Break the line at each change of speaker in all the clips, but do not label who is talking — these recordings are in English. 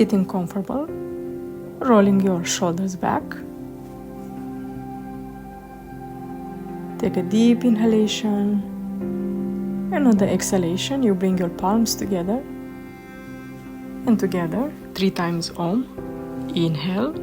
sitting comfortable, rolling your shoulders back. Take a deep inhalation, and on the exhalation you bring your palms together, and together 3 times Om. Inhale.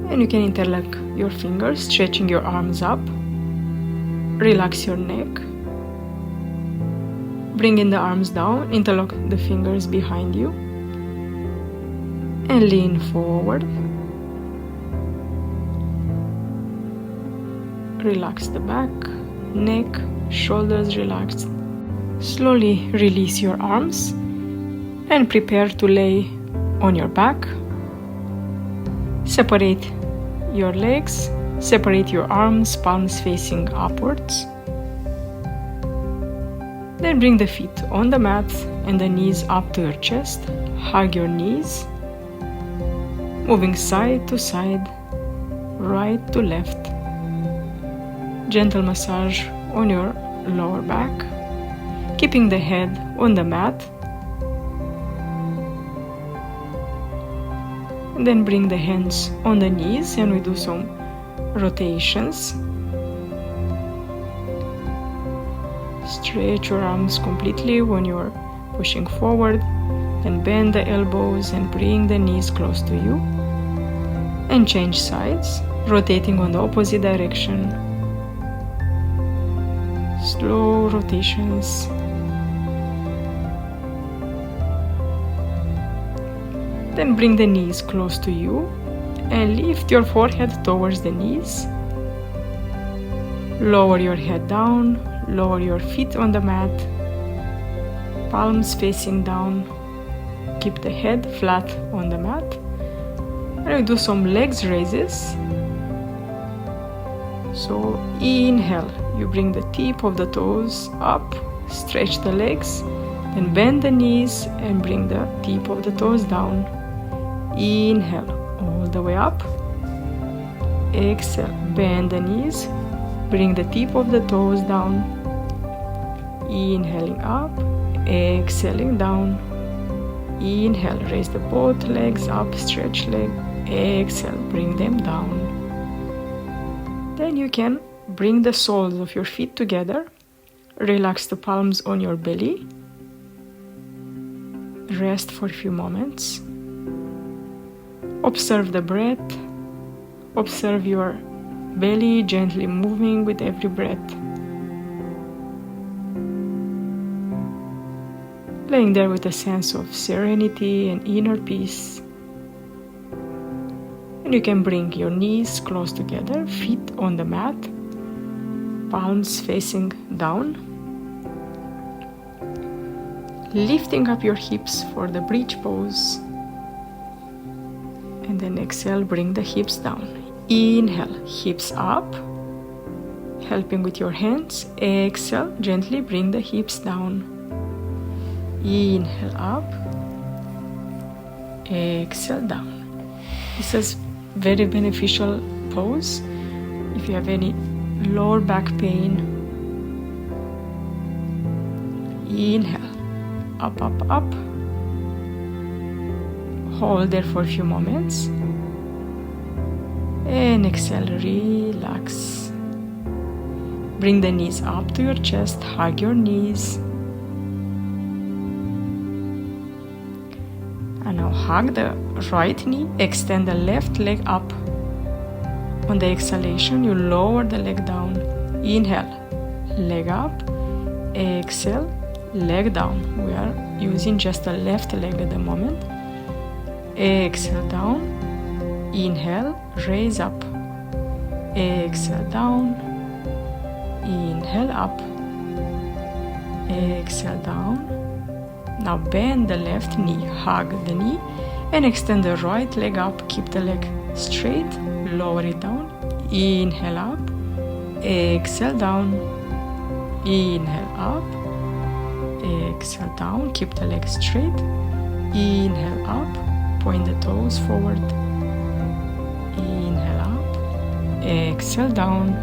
And you can interlock your fingers, stretching your arms up. Relax your neck. Bringing the arms down, interlock the fingers behind you. And lean forward. Relax the back, neck, shoulders relaxed. Slowly release your arms and prepare to lay on your back. Separate your legs, separate your arms, palms facing upwards. Then bring the feet on the mat and the knees up to your chest. Hug your knees, moving side to side, right to left. Gentle massage on your lower back, keeping the head on the mat. And then bring the hands on the knees and we do some rotations. Stretch your arms completely when you're pushing forward. Then bend the elbows and bring the knees close to you. And change sides, rotating on the opposite direction. Slow rotations. Then bring the knees close to you and lift your forehead towards the knees. Lower your head down, lower your feet on the mat, palms facing down. Keep the head flat on the mat. And we do some legs raises. So inhale, you bring the tip of the toes up, stretch the legs, then bend the knees and bring the tip of the toes down. Inhale, all the way up. Exhale, bend the knees, bring the tip of the toes down. Inhaling up, exhaling down. Inhale, raise the both legs up, stretch leg. Exhale, bring them down. Then you can bring the soles of your feet together. Relax the palms on your belly. Rest for a few moments. Observe the breath. Observe your belly gently moving with every breath. Laying there with a sense of serenity and inner peace. And you can bring your knees close together, feet on the mat, palms facing down. Lifting up your hips for the bridge pose. And then exhale, bring the hips down. Inhale, hips up, helping with your hands. Exhale, gently bring the hips down. Inhale up, exhale down. This is very beneficial pose if you have any lower back pain. Inhale, up, up, up. Hold there for a few moments. And exhale, relax. Bring the knees up to your chest, hug your knees. And now hug the right knee, extend the left leg up. On the exhalation, you lower the leg down. Inhale, leg up. Exhale, leg down. We are using just the left leg at the moment. Exhale down. Inhale, raise up. Exhale down. Inhale up. Exhale down. Now bend the left knee, hug the knee, And extend the right leg up, keep the leg straight, lower it down, inhale up, exhale down, inhale up, exhale down, keep the leg straight, inhale up, point the toes forward, inhale up, exhale down,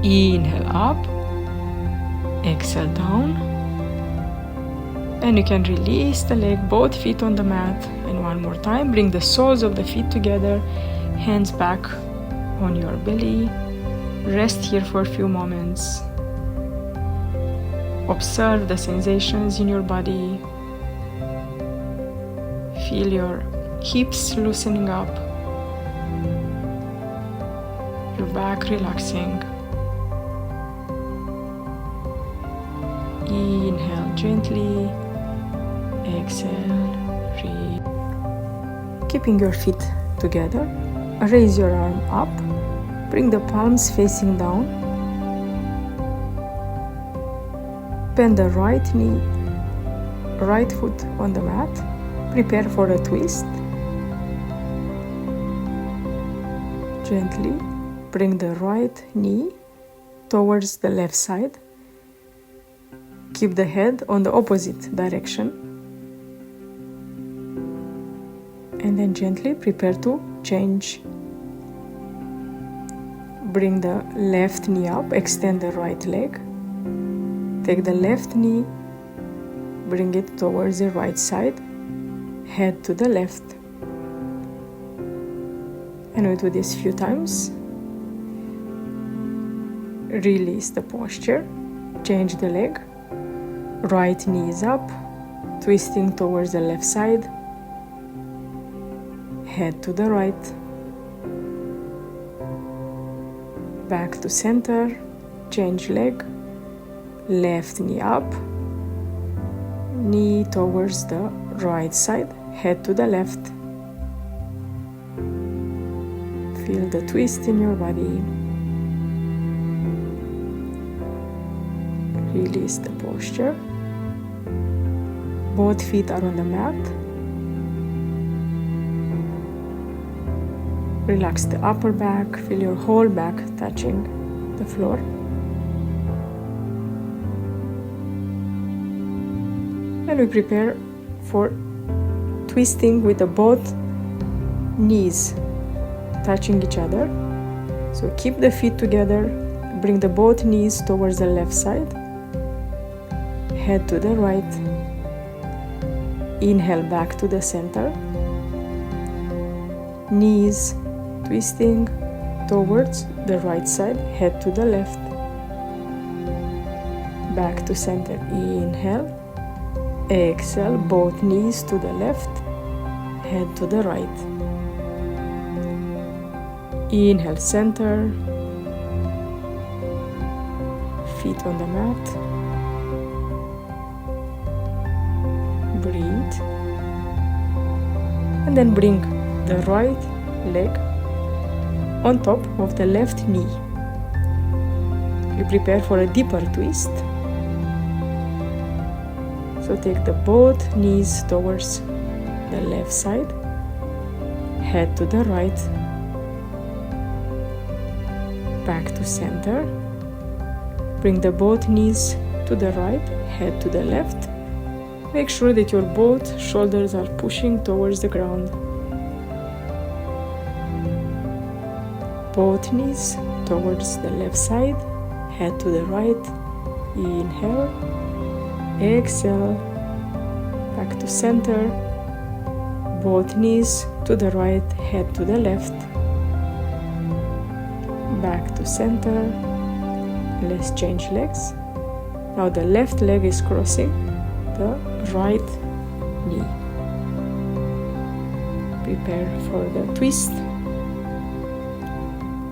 inhale up, exhale down. And you can release the leg, both feet on the mat. And one more time, bring the soles of the feet together, hands back on your belly. Rest here for a few moments. Observe the sensations in your body. Feel your hips loosening up, your back relaxing. Inhale gently. Exhale, breathe. Keeping your feet together, raise your arm up, bring the palms facing down, bend the right knee, right foot on the mat, prepare for a twist. Gently bring the right knee towards the left side, keep the head on the opposite direction. And then gently prepare to change. Bring the left knee up, extend the right leg. Take the left knee, bring it towards the right side, head to the left. And we do this a few times. Release the posture, change the leg. Right knee is up, twisting towards the left side. Head to the right, back to center, change leg, left knee up, knee towards the right side, head to the left. Feel the twist in your body. Release the posture. Both feet are on the mat. Relax the upper back, feel your whole back touching the floor. And we prepare for twisting with the both knees touching each other. So keep the feet together, bring the both knees towards the left side, head to the right, inhale back to the center, knees twisting towards the right side, head to the left, back to center, inhale, exhale, both knees to the left, head to the right, inhale, center, feet on the mat, breathe, and then bring the right leg on top of the left knee. You prepare for a deeper twist. So take the both knees towards the left side, head to the right, back to center. Bring the both knees to the right, head to the left. Make sure that your both shoulders are pushing towards the ground. Both knees towards the left side, head to the right, inhale, exhale, back to center, both knees to the right, head to the left, back to center. Let's change legs. Now the left leg is crossing the right knee. Prepare for the twist.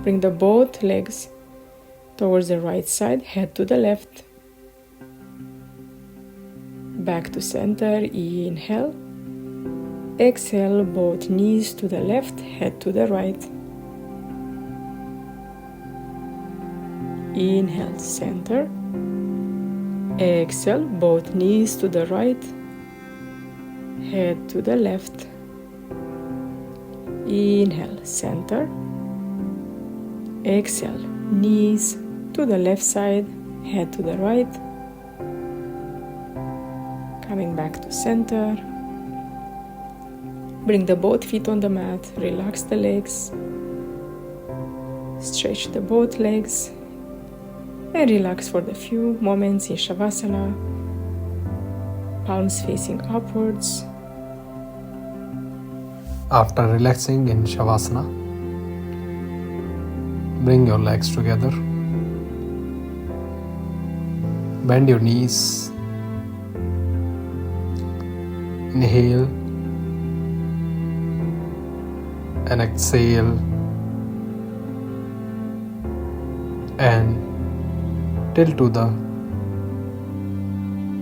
Bring the both legs towards the right side, head to the left, back to center, inhale, exhale, both knees to the left, head to the right, inhale, center, exhale, both knees to the right, head to the left. Inhale, center. Exhale, knees to the left side, head to the right. Coming back to center. Bring the both feet on the mat, relax the legs. Stretch the both legs and relax for the few moments in Shavasana. Palms facing upwards.
After relaxing in Shavasana, bring your legs together. Bend your knees. Inhale and exhale, and tilt to the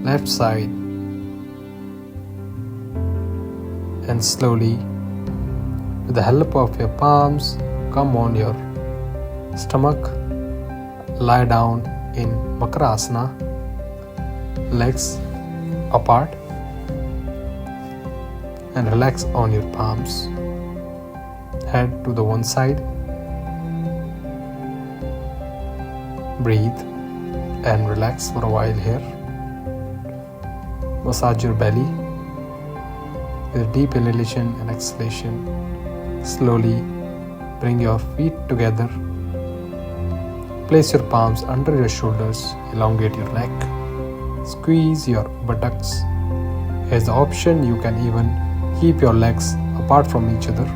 left side, and slowly, with the help of your palms, come on your stomach, lie down in Makarasana, legs apart, and relax on your palms. Head to the one side. Breathe and relax for a while here. Massage your belly with deep inhalation and exhalation. Slowly bring your feet together. Place your palms under your shoulders. Elongate your neck. Squeeze your buttocks. As the option, you can even keep your legs apart from each other.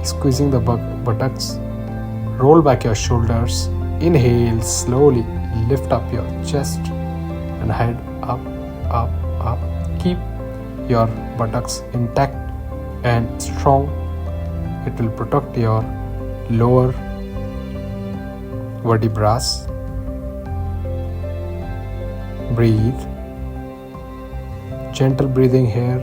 Squeezing the buttocks. Roll back your shoulders. Inhale, slowly lift up your chest and head up, up, up. Keep your buttocks intact and strong. It will protect your lower vertebrae. Breathe. Gentle breathing here.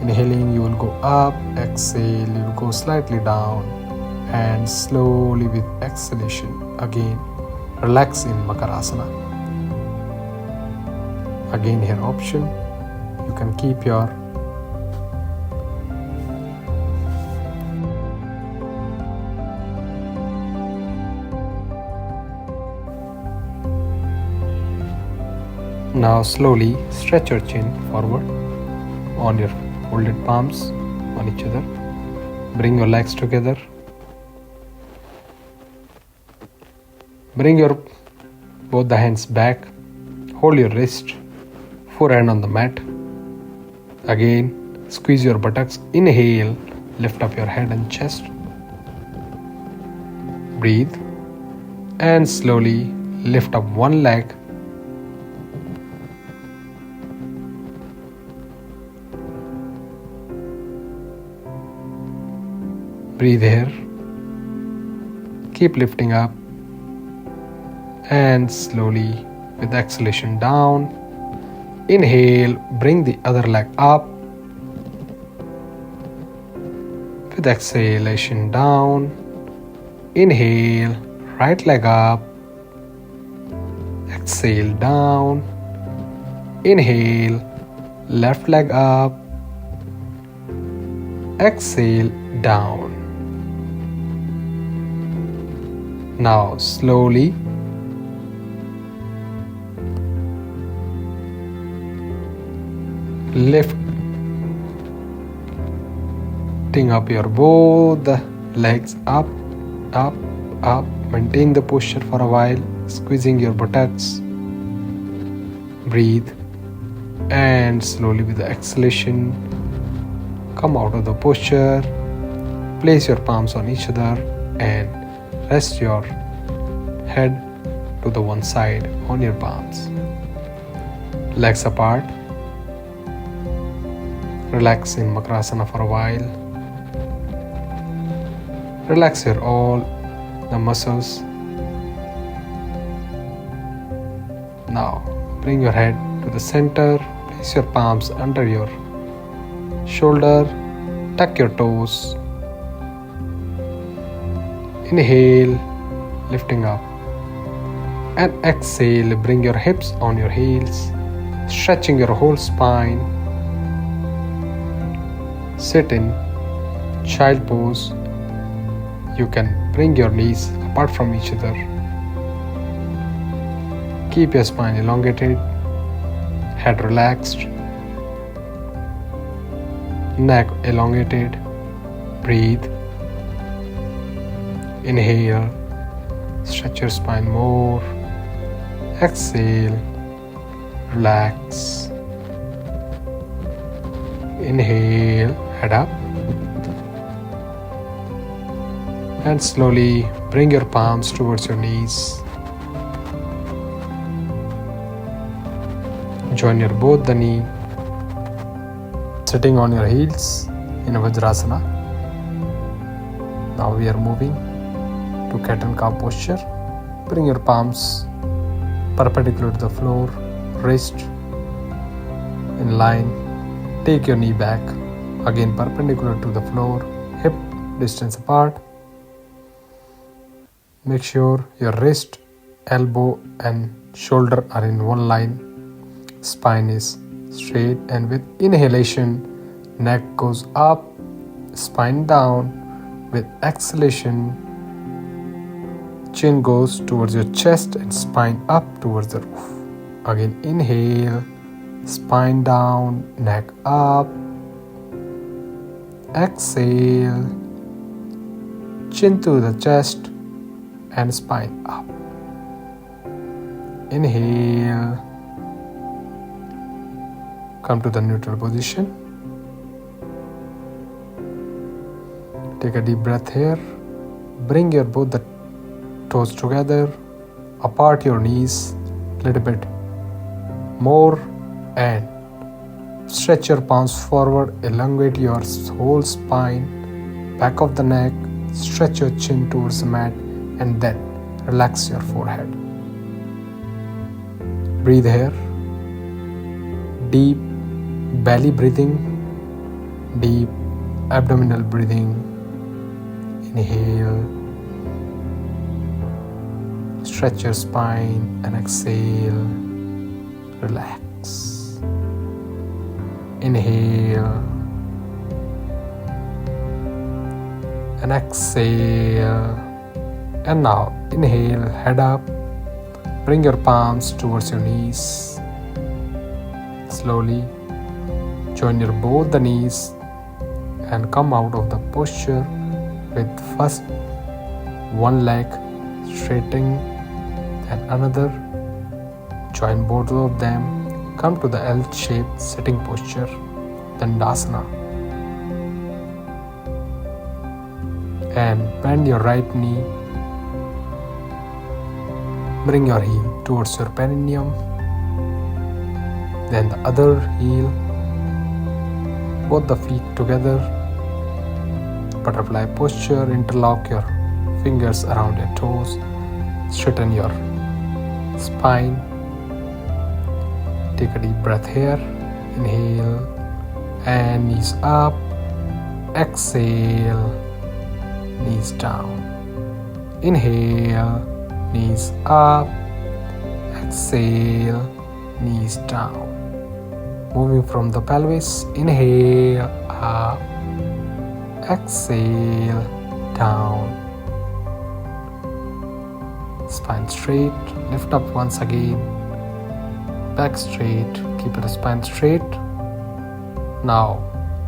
Inhaling, you will go up. Exhale, you will go slightly down. And slowly with exhalation, again relax in Makarasana. Again here option, you can keep your Now slowly stretch your chin forward on your folded palms on each other. Bring your legs together. Bring your both the hands back. Hold your wrist, forehand on the mat. Again, squeeze your buttocks. Inhale, lift up your head and chest. Breathe and slowly lift up one leg. Breathe here. Keep lifting up. And slowly with exhalation down. Inhale, bring the other leg up. With exhalation down. Inhale, right leg up. Exhale down. Inhale, left leg up. Exhale down. Now slowly lifting up your both legs up, up, up. Maintain the posture for a while, squeezing your buttocks. Breathe and slowly with the exhalation come out of the posture. Place your palms on each other and rest your head to the one side on your palms. Legs apart. Relax in Makarasana for a while. Relax your all the muscles. Now bring your head to the center. Place your palms under your shoulder. Tuck your toes. Inhale, lifting up. And exhale, bring your hips on your heels. stretching your whole spine. Sit in child pose. You can bring your knees apart from each other. Keep your spine elongated, head relaxed, neck elongated. Breathe. Inhale, stretch your spine more. Exhale, relax. Inhale, head up. And slowly bring your palms towards your knees. Join your both the knee. Sitting on your heels in Vajrasana. Now we are moving to cat and cow posture. Bring your palms perpendicular to the floor, wrist in line. Take your knee back, again perpendicular to the floor, hip distance apart. Make sure your wrist, elbow and shoulder are in one line. Spine is straight, and with inhalation, neck goes up, spine down. With exhalation, chin goes towards your chest and spine up towards the roof. Again, inhale, spine down, neck up. Exhale, chin to the chest and spine up. Inhale, come to the neutral position. Take a deep breath here. Bring your both the toes together. Apart your knees a little bit more and stretch your palms forward. Elongate your whole spine, back of the neck. Stretch your chin towards the mat and then relax your forehead. Breathe here. Deep belly breathing, deep abdominal breathing. Inhale, stretch your spine and exhale, relax. Inhale and exhale. And now inhale, head up, bring your palms towards your knees. Slowly join your both the knees and come out of the posture with first one leg straightening and another. Join both of them. Come to the L-shaped sitting posture, Dandasana. And bend your right knee. Bring your heel towards your perineum. Then the other heel. Both the feet together. Butterfly posture. Interlock your fingers around your toes. Straighten your spine. Take a deep breath here. Inhale and knees up. Exhale, knees down. Inhale, knees up. Exhale, knees down. Moving from the pelvis. Inhale, up. Exhale, down. Spine straight. Lift up once again. Back straight. Keep your spine straight. Now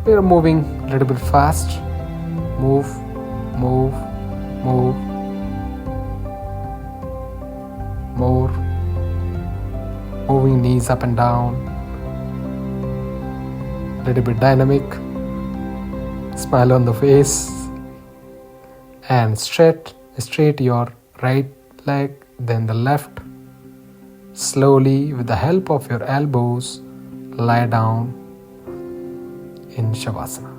we are moving a little bit fast. Move, move, move. More. Moving knees up and down. Little bit dynamic. Smile on the face. And straight your right leg, then the left. Slowly, with the help of your elbows, lie down in Shavasana.